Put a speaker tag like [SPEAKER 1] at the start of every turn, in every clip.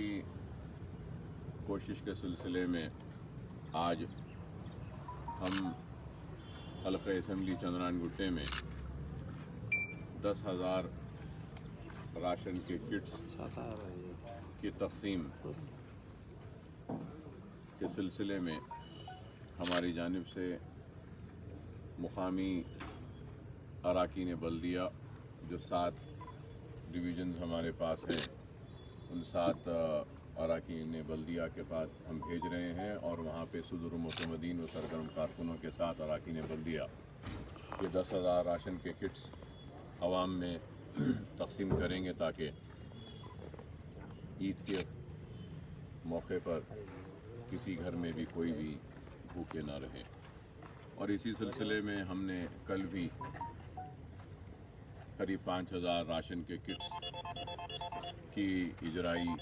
[SPEAKER 1] کی کوشش کے سلسلے میں آج ہم حلقہ اسمبلی چندران گٹے میں 10,000 راشن کے کٹس کی تقسیم کے سلسلے میں ہماری جانب سے مقامی اراکین بلدیہ جو 7 ڈویژنز ہمارے پاس ہیں ان 7 اراکین بلدیہ کے پاس ہم بھیج رہے ہیں اور وہاں پہ صدر معتمدین و سرگرم کارکنوں کے ساتھ اراکین بلدیہ یہ 10,000 راشن کے کٹس عوام میں تقسیم کریں گے تاکہ عید کے موقع پر کسی گھر میں بھی کوئی بھی بھوکے نہ رہے۔ اور اسی سلسلے میں ہم نے کل بھی قریب 5,000 راشن کے کٹس کی اجرائی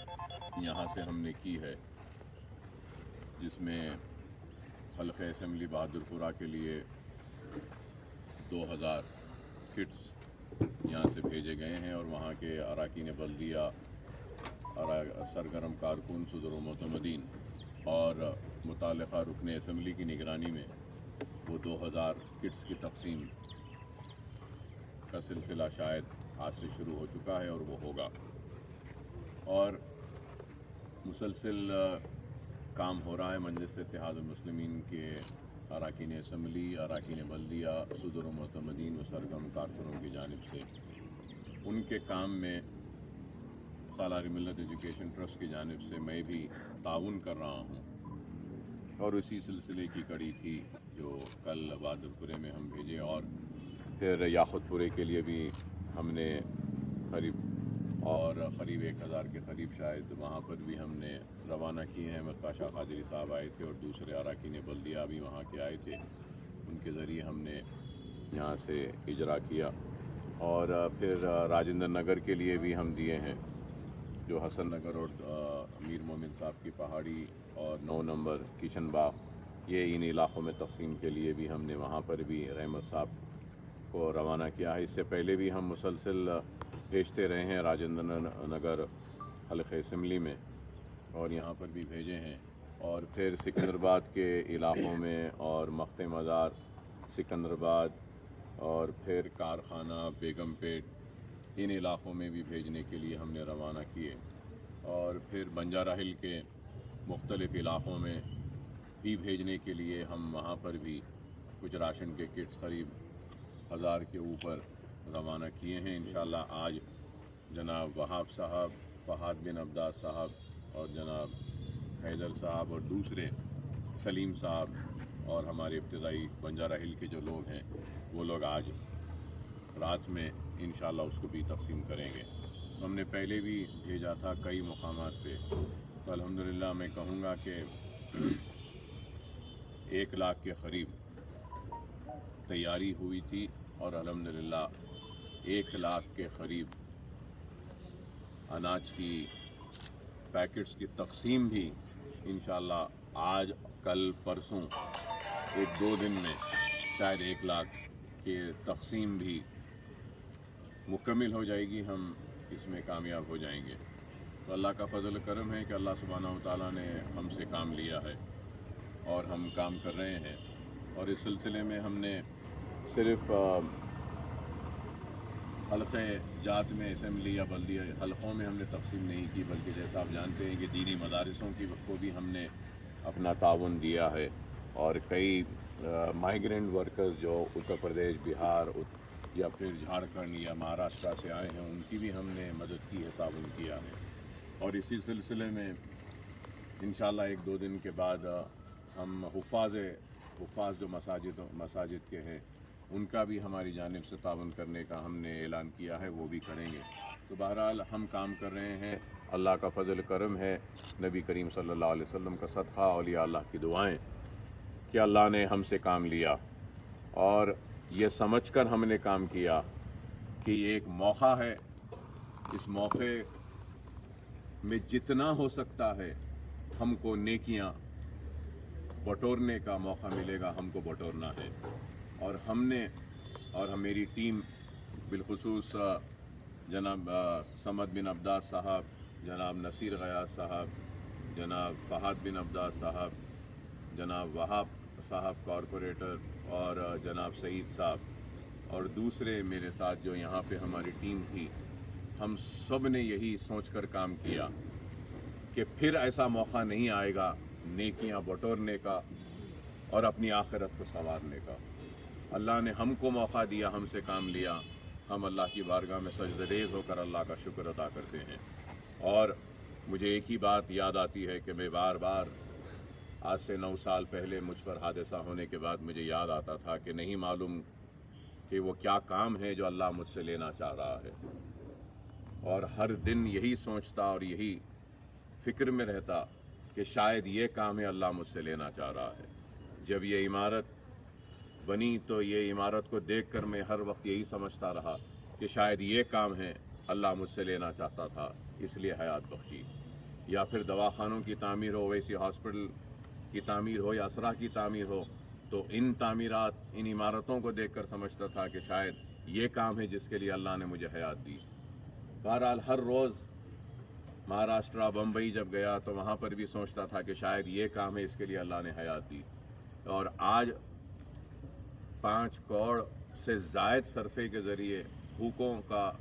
[SPEAKER 1] یہاں سے ہم نے کی ہے، جس میں حلقہ اسمبلی بہادرپورہ کے لیے 2,000 کٹس یہاں سے بھیجے گئے ہیں اور وہاں کے اراکین بلدیہ سرگرم کارکن صدر و معتمدین اور متعلقہ رکن اسمبلی کی نگرانی میں وہ 2,000 کٹس کی تقسیم کا سلسلہ شاید آج سے شروع ہو چکا ہے اور وہ ہوگا، اور مسلسل کام ہو رہا ہے۔ مجلس اتحاد المسلمین کے اراکین اسمبلی، اراکین بلدیہ، صدر و معتمدین و سرگرم کارکنوں کی جانب سے ان کے کام میں سالار ملت ایجوکیشن ٹرسٹ کی جانب سے میں بھی تعاون کر رہا ہوں، اور اسی سلسلے کی کڑی تھی جو کل بہادرپورے میں ہم بھیجے، اور پھر یاقوت پورے کے لیے بھی ہم نے قریب 1,000 کے قریب شاید وہاں پر بھی ہم نے روانہ کیے ہیں۔ مطبع شاہ قادری صاحب آئے تھے اور دوسرے اراکین بلدیہ بھی وہاں کے آئے تھے، ان کے ذریعے ہم نے یہاں سے اجرا کیا، اور پھر راجندر نگر کے لیے بھی ہم دیے ہیں، جو حسن نگر اور امیر مومن صاحب کی پہاڑی اور 9 نمبر کشن باغ، یہ ان علاقوں میں تقسیم کے لیے بھی ہم نے وہاں پر بھی رحمت صاحب کو روانہ کیا ہے۔ اس سے پہلے بھی ہم مسلسل بھیجتے رہے ہیں راجندر نگر حلقہ اسمبلی میں، اور یہاں پر بھی بھیجے ہیں، اور پھر سکندرآباد کے علاقوں میں اور مخت مزار سکندرآباد اور پھر کارخانہ بیگم پیٹ، ان علاقوں میں بھی بھیجنے کے لیے ہم نے روانہ کیے، اور پھر بنجارہ ہل کے مختلف علاقوں میں بھی بھیجنے کے لیے ہم وہاں پر بھی کچھ راشن کے کٹس قریب 1,000 کے اوپر روانہ کیے ہیں۔ انشاءاللہ آج جناب وہاب صاحب، فہد بن عباس صاحب اور جناب حیدر صاحب اور دوسرے سلیم صاحب اور ہمارے ابتدائی بنجارہ ہل کے جو لوگ ہیں وہ لوگ آج رات میں انشاءاللہ اس کو بھی تقسیم کریں گے۔ ہم نے پہلے بھی بھیجا تھا کئی مقامات پہ، تو الحمدللہ میں کہوں گا کہ 1 لاکھ کے قریب تیاری ہوئی تھی، اور الحمدللہ 1 لاکھ کے قریب اناج کی پیکٹس کی تقسیم بھی انشاءاللہ آج کل پرسوں 1-2 دن میں شاید 1 لاکھ کی تقسیم بھی مکمل ہو جائے گی، ہم اس میں کامیاب ہو جائیں گے۔ تو اللہ کا فضل و کرم ہے کہ اللہ سبحانہ و تعالیٰ نے ہم سے کام لیا ہے اور ہم کام کر رہے ہیں، اور اس سلسلے میں ہم نے صرف حلقہ جات میں اسمبلی یا بلدیہ حلقوں میں ہم نے تقسیم نہیں کی، بلکہ جیسا آپ جانتے ہیں کہ دینی مدارسوں کو بھی ہم نے اپنا تعاون دیا ہے، اور کئی مائیگرینٹ ورکرز جو اتر پردیش، بہار یا پھر جھارکھنڈ یا مہاراشٹرا سے آئے ہیں ان کی بھی ہم نے مدد کی ہے، تعاون کیا ہے، اور اسی سلسلے میں انشاءاللہ 1-2 دن کے بعد ہم حفاظ جو مساجد کے ہیں ان کا بھی ہماری جانب سے تعاون کرنے کا ہم نے اعلان کیا ہے، وہ بھی کریں گے۔ تو بہرحال ہم کام کر رہے ہیں، اللہ کا فضل کرم ہے، نبی کریم صلی اللہ علیہ وسلم کا صدقہ، اولیاء اللہ کی دعائیں کہ اللہ نے ہم سے کام لیا، اور یہ سمجھ کر ہم نے کام کیا کہ یہ ایک موقع ہے، اس موقع میں جتنا ہو سکتا ہے ہم کو نیکیاں بٹورنے کا موقع ملے گا، ہم کو بٹورنا ہے، اور ہم نے اور میری ٹیم بالخصوص جناب سمد بن عباس صاحب جناب نصیر غیاث صاحب، جناب فہد بن عبداس صاحب، جناب وہاب صاحب کارپوریٹر، اور جناب سعید صاحب اور دوسرے میرے ساتھ جو یہاں پہ ہماری ٹیم تھی، ہم سب نے یہی سوچ کر کام کیا کہ پھر ایسا موقع نہیں آئے گا نیکیاں بٹورنے کا اور اپنی آخرت کو سنوارنے کا۔ اللہ نے ہم کو موقع دیا، ہم سے کام لیا، ہم اللہ کی بارگاہ میں سجدہ ریز ہو کر اللہ کا شکر ادا کرتے ہیں۔ اور مجھے ایک ہی بات یاد آتی ہے کہ میں بار بار آج سے 9 سال پہلے مجھ پر حادثہ ہونے کے بعد مجھے یاد آتا تھا کہ نہیں معلوم کہ وہ کیا کام ہے جو اللہ مجھ سے لینا چاہ رہا ہے، اور ہر دن یہی سوچتا اور یہی فکر میں رہتا کہ شاید یہ کام ہے اللہ مجھ سے لینا چاہ رہا ہے۔ جب یہ عمارت بنی تو یہ عمارت کو دیکھ کر میں ہر وقت یہی سمجھتا رہا کہ شاید یہ کام ہے اللہ مجھ سے لینا چاہتا تھا، اس لیے حیات بخشی۔ یا پھر دواخانوں کی تعمیر ہو، ویسی ہاسپٹل کی تعمیر ہو یا اسرا کی تعمیر ہو، تو ان تعمیرات، ان عمارتوں کو دیکھ کر سمجھتا تھا کہ شاید یہ کام ہے جس کے لیے اللہ نے مجھے حیات دی۔ بہرحال ہر روز مہاراشٹرا، بمبئی جب گیا تو وہاں پر بھی سوچتا تھا کہ شاید یہ کام ہے، اس کے لیے اللہ نے حیات دی۔ اور آج 5 کروڑ سے زائد صرفے کے ذریعے بھوکوں کا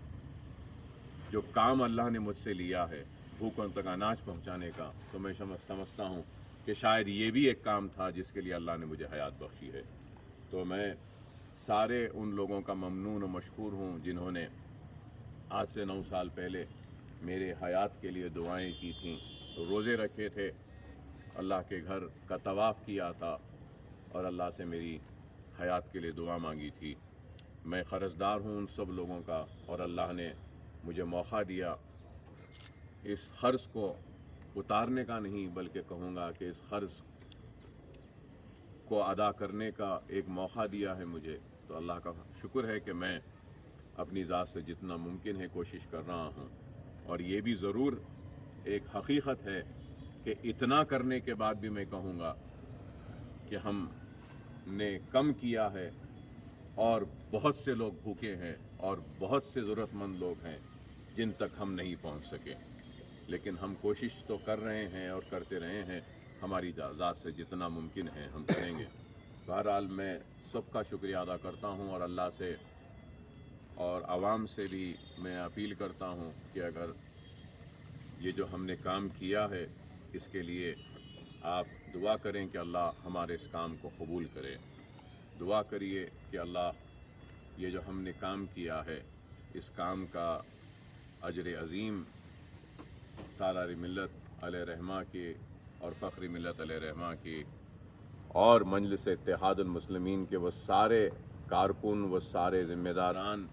[SPEAKER 1] جو کام اللہ نے مجھ سے لیا ہے، بھوکوں تک اناج پہنچانے کا، تو میں سمجھتا ہوں کہ شاید یہ بھی ایک کام تھا جس کے لیے اللہ نے مجھے حیات بخشی ہے۔ تو میں سارے ان لوگوں کا ممنون و مشکور ہوں جنہوں نے آج سے 9 سال پہلے میرے حیات کے لیے دعائیں کی تھیں، روزے رکھے تھے، اللہ کے گھر کا طواف کیا تھا اور اللہ سے میری حیات کے لیے دعا مانگی تھی۔ میں قرضدار ہوں ان سب لوگوں کا، اور اللہ نے مجھے موقع دیا اس قرض کو اتارنے کا نہیں، بلکہ کہوں گا کہ اس قرض کو ادا کرنے کا ایک موقع دیا ہے مجھے۔ تو اللہ کا شکر ہے کہ میں اپنی ذات سے جتنا ممکن ہے کوشش کر رہا ہوں، اور یہ بھی ضرور ایک حقیقت ہے کہ اتنا کرنے کے بعد بھی میں کہوں گا کہ ہم نے کم کیا ہے، اور بہت سے لوگ بھوکے ہیں اور بہت سے ضرورت مند لوگ ہیں جن تک ہم نہیں پہنچ سکے، لیکن ہم کوشش تو کر رہے ہیں اور کرتے رہے ہیں، ہماری ذات سے جتنا ممکن ہے ہم کریں گے۔ بہرحال میں سب کا شکریہ ادا کرتا ہوں، اور اللہ سے اور عوام سے بھی میں اپیل کرتا ہوں کہ اگر یہ جو ہم نے کام کیا ہے اس کے لیے آپ دعا کریں کہ اللہ ہمارے اس کام کو قبول کرے۔ دعا کریے کہ اللہ یہ جو ہم نے کام کیا ہے اس کام کا اجر عظیم سالار ملت علیہ رحمہ کی اور فخر ملت علیہ رحمہ کی اور مجلس اتحاد المسلمین کے وہ سارے کارکن، وہ سارے ذمہ داران،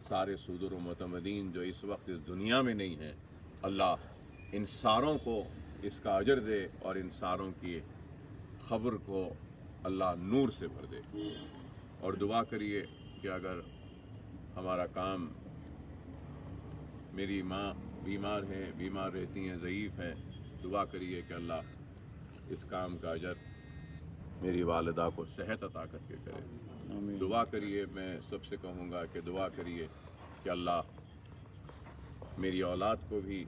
[SPEAKER 1] سارے صدور و معتمدین جو اس وقت اس دنیا میں نہیں ہیں، اللہ ان ساروں کو اس کا اجر دے اور ان ساروں کی خبر کو اللہ نور سے بھر دے۔ اور دعا کریے کہ اگر ہمارا کام، میری ماں بیمار ہے، بیمار رہتی ہیں، ضعیف ہیں، دعا کریے کہ اللہ اس کام کا اجر میری والدہ کو صحت عطا کر کے کرے۔ دعا کریے، میں سب سے کہوں گا کہ دعا کریے کہ اللہ میری اولاد کو بھی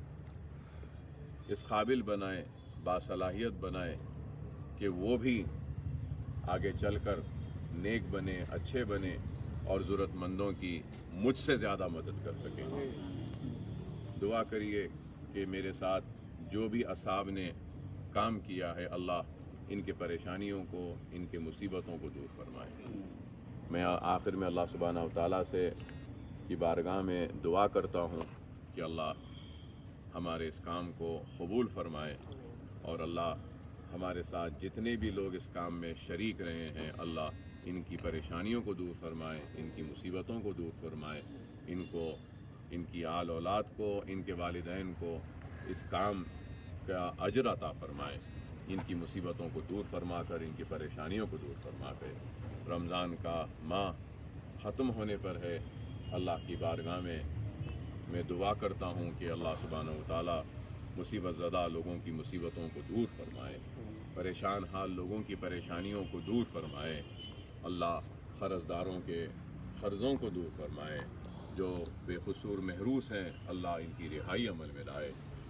[SPEAKER 1] اس قابل بنائے، باصلاحیت بنائے کہ وہ بھی آگے چل کر نیک بنے، اچھے بنے اور ضرورت مندوں کی مجھ سے زیادہ مدد کر سکیں۔ دعا کریے کہ میرے ساتھ جو بھی اصحاب نے کام کیا ہے، اللہ ان کے پریشانیوں کو، ان کے مصیبتوں کو دور فرمائے۔ میں آخر میں اللہ سبحانہ و تعالیٰ سے کی بارگاہ میں دعا کرتا ہوں کہ اللہ ہمارے اس کام کو قبول فرمائے، اور اللہ ہمارے ساتھ جتنے بھی لوگ اس کام میں شریک رہے ہیں، اللہ ان کی پریشانیوں کو دور فرمائے، ان کی مصیبتوں کو دور فرمائے، ان کو، ان کی آل اولاد کو، ان کے والدین کو اس کام کا اجر عطا فرمائے، ان کی مصیبتوں کو دور فرما کر، ان کی پریشانیوں کو دور فرما کر۔ رمضان کا ماہ ختم ہونے پر ہے، اللہ کی بارگاہ میں دعا کرتا ہوں کہ اللہ سبحانہ و تعالیٰ مصیبت زدہ لوگوں کی مصیبتوں کو دور فرمائے، پریشان حال لوگوں کی پریشانیوں کو دور فرمائے، اللہ قرض داروں کے قرضوں کو دور فرمائے، جو بے قصور محروس ہیں اللہ ان کی رہائی عمل میں لائے،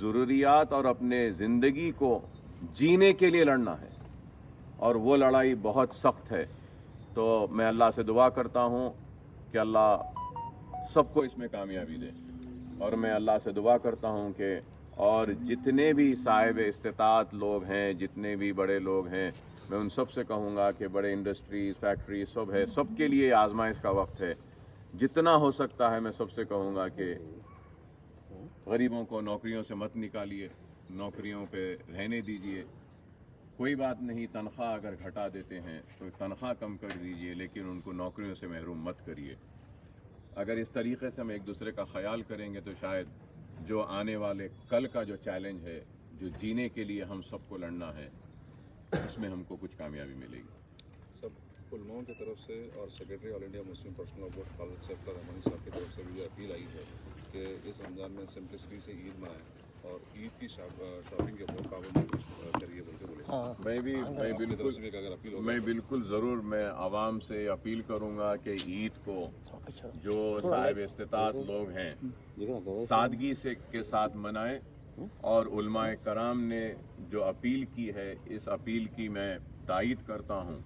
[SPEAKER 1] ضروریات اور اپنے زندگی کو جینے کے لیے لڑنا ہے، اور وہ لڑائی بہت سخت ہے. تو میں اللہ سے دعا کرتا ہوں کہ اللہ سب کو اس میں کامیابی دے، اور میں اللہ سے دعا کرتا ہوں کہ اور جتنے بھی صاحب استطاعت لوگ ہیں، جتنے بھی بڑے لوگ ہیں، میں ان سب سے کہوں گا کہ بڑے انڈسٹریز، فیکٹری سب ہے، سب کے لیے آزمائش کا وقت ہے. جتنا ہو سکتا ہے میں سب سے کہوں گا کہ غریبوں کو نوکریوں سے مت نکالیے، نوکریوں پہ رہنے دیجیے. کوئی بات نہیں، تنخواہ اگر گھٹا دیتے ہیں تو تنخواہ کم کر دیجیے، لیکن ان کو نوکریوں سے محروم مت کریے. اگر اس طریقے سے ہم ایک دوسرے کا خیال کریں گے تو شاید جو آنے والے کل کا جو چیلنج ہے، جو جینے کے لیے ہم سب کو لڑنا ہے، اس میں ہم کو کچھ کامیابی ملے گی.
[SPEAKER 2] سب علماؤں کی طرف سے اور secretary All India Muslim personal law board Khalid Saif Rahmani صاحب کی طرف سے بھی یہ اپیل آئی ہے کہ اس رمضان میں سمپلسٹی سے عید منائیں اور عید کی شاپنگ کے اوپر پابندی کریے بول کے بولے.
[SPEAKER 1] میں بالکل ضرور میں عوام سے اپیل کروں گا کہ عید کو جو صاحب استطاعت لوگ ہیں سادگی سے کے ساتھ منائیں، اور علماء کرام نے جو اپیل کی ہے اس اپیل کی میں تائید کرتا ہوں،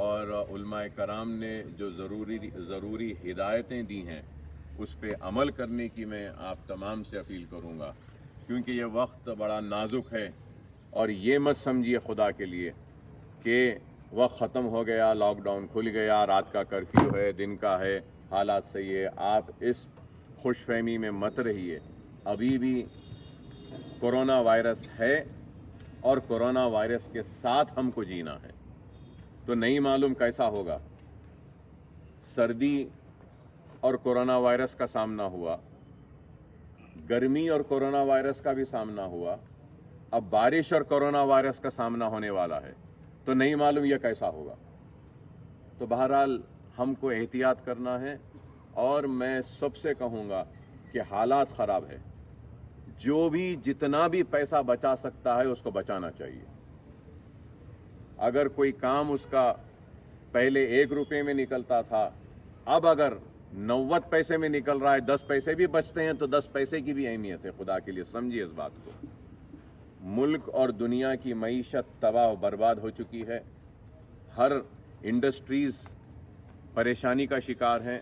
[SPEAKER 1] اور علماء کرام نے جو ضروری ہدایتیں دی ہیں اس پہ عمل کرنے کی میں آپ تمام سے اپیل کروں گا، کیونکہ یہ وقت بڑا نازک ہے. اور یہ مت سمجھیے خدا کے لیے کہ وقت ختم ہو گیا، لاک ڈاؤن کھل گیا، رات کا کرفیو ہے، دن کا ہے، حالات صحیح ہے. آپ اس خوش فہمی میں مت رہیے. ابھی بھی کورونا وائرس ہے، اور کورونا وائرس کے ساتھ ہم کو جینا ہے. تو نہیں معلوم کیسا ہوگا. سردی اور کورونا وائرس کا سامنا ہوا، گرمی اور کورونا وائرس کا بھی سامنا ہوا، اب بارش اور کورونا وائرس کا سامنا ہونے والا ہے. تو نہیں معلوم یہ کیسا ہوگا. تو بہرحال ہم کو احتیاط کرنا ہے، اور میں سب سے کہوں گا کہ حالات خراب ہے. جو بھی جتنا بھی پیسہ بچا سکتا ہے اس کو بچانا چاہیے. اگر کوئی کام اس کا پہلے 1 روپے میں نکلتا تھا، اب اگر 90 پیسے میں نکل رہا ہے، 10 پیسے بھی بچتے ہیں تو 10 پیسے کی بھی اہمیت ہے. خدا کے لیے سمجھیے اس بات کو. ملک اور دنیا کی معیشت تباہ و برباد ہو چکی ہے. ہر انڈسٹریز پریشانی کا شکار ہے،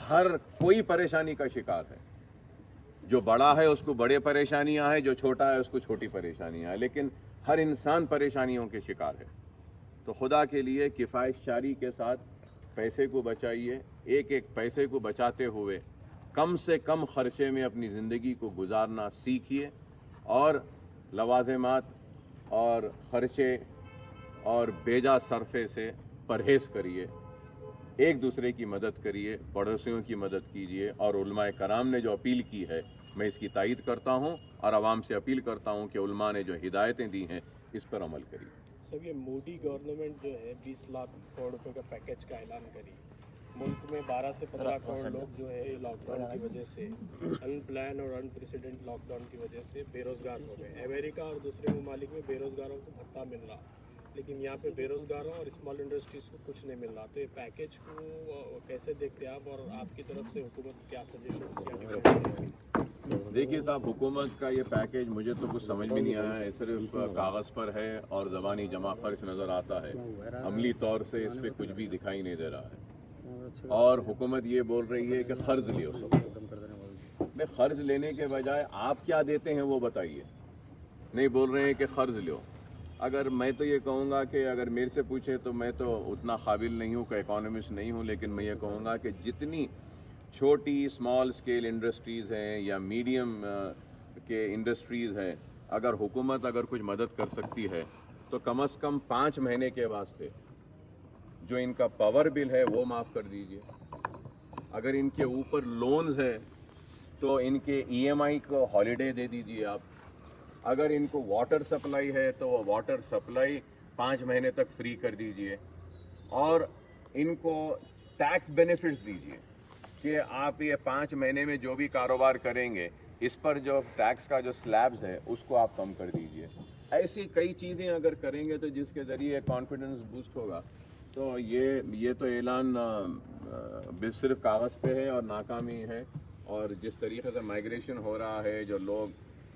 [SPEAKER 1] ہر کوئی پریشانی کا شکار ہے. جو بڑا ہے اس کو بڑے پریشانیاں ہیں، جو چھوٹا ہے اس کو چھوٹی پریشانیاں ہیں، لیکن ہر انسان پریشانیوں کے شکار ہے. تو خدا کے لیے کفایت شاری کے ساتھ پیسے کو بچائیے. ایک ایک پیسے کو بچاتے ہوئے کم سے کم خرچے میں اپنی زندگی کو گزارنا سیکھیے، اور لوازمات اور خرچے اور بیجا صرفے سے پرہیز کریے. ایک دوسرے کی مدد کریے، پڑوسیوں کی مدد کیجیے. اور علماء کرام نے جو اپیل کی ہے میں اس کی تائید کرتا ہوں، اور عوام سے اپیل کرتا ہوں کہ علماء نے جو ہدایتیں دی ہیں اس پر عمل کریے.
[SPEAKER 3] سب یہ مودی گورنمنٹ جو ہے 20 لاکھ کروڑ روپے کا پیکیج کا اعلان کری. ملک میں 12 سے 15 کروڑ لوگ جو ہے لاک ڈاؤن کی وجہ سے، ان پلان اور ان پریسیڈنٹ لاک ڈاؤن کی وجہ سے بے روزگار ہو گئے. امریکہ اور دوسرے ممالک میں بے روزگاروں کو بھتہ مل رہا، لیکن یہاں پہ بے روزگاروں اور اسمال انڈسٹریز کو کچھ نہیں مل رہا. تو یہ پیکیج کو کیسے دیکھتے ہیں آپ، اور آپ کی طرف سے حکومت کیا سجیشنس؟
[SPEAKER 1] دیکھیے صاحب، حکومت کا یہ پیکیج مجھے تو کچھ سمجھ میں نہیں آیا ہے. صرف کاغذ پر ہے اور زبانی جمع خرچ نظر آتا ہے. عملی طور سے اس پہ کچھ بھی دکھائی نہیں دے رہا ہے. اور حکومت یہ بول رہی ہے کہ قرض لیو. میں قرض لینے کے بجائے آپ کیا دیتے ہیں وہ بتائیے. نہیں بول رہے ہیں کہ قرض لیو. اگر میں تو یہ کہوں گا کہ اگر میرے سے پوچھے تو میں تو اتنا قابل نہیں ہوں کہ اکانومسٹ نہیں ہوں، لیکن میں یہ کہوں گا کہ جتنی چھوٹی اسمال اسکیل انڈسٹریز ہیں یا میڈیم کے انڈسٹریز ہیں، اگر حکومت اگر کچھ مدد کر سکتی ہے تو کم از کم 5 مہینے کے واسطے جو ان کا پاور بل ہے وہ معاف کر دیجئے. اگر ان کے اوپر لونز ہے تو ان کے EMI کو ہالیڈے دے دیجئے آپ. اگر ان کو واٹر سپلائی ہے تو وہ واٹر سپلائی 5 مہینے تک فری کر دیجئے. اور ان کو ٹیکس بینیفٹس دیجئے کہ آپ یہ 5 مہینے میں جو بھی کاروبار کریں گے اس پر جو ٹیکس کا جو سلیبز ہے اس کو آپ کم کر دیجئے. ایسی کئی چیزیں اگر کریں گے تو جس کے ذریعے کانفیڈنس بوسٹ ہوگا. تو یہ تو اعلان صرف کاغذ پہ ہے اور ناکامی ہے. اور جس طریقے سے مائیگریشن ہو رہا ہے، جو لوگ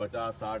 [SPEAKER 1] 50-60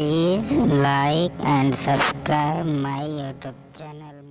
[SPEAKER 4] Please like and subscribe my YouTube channel.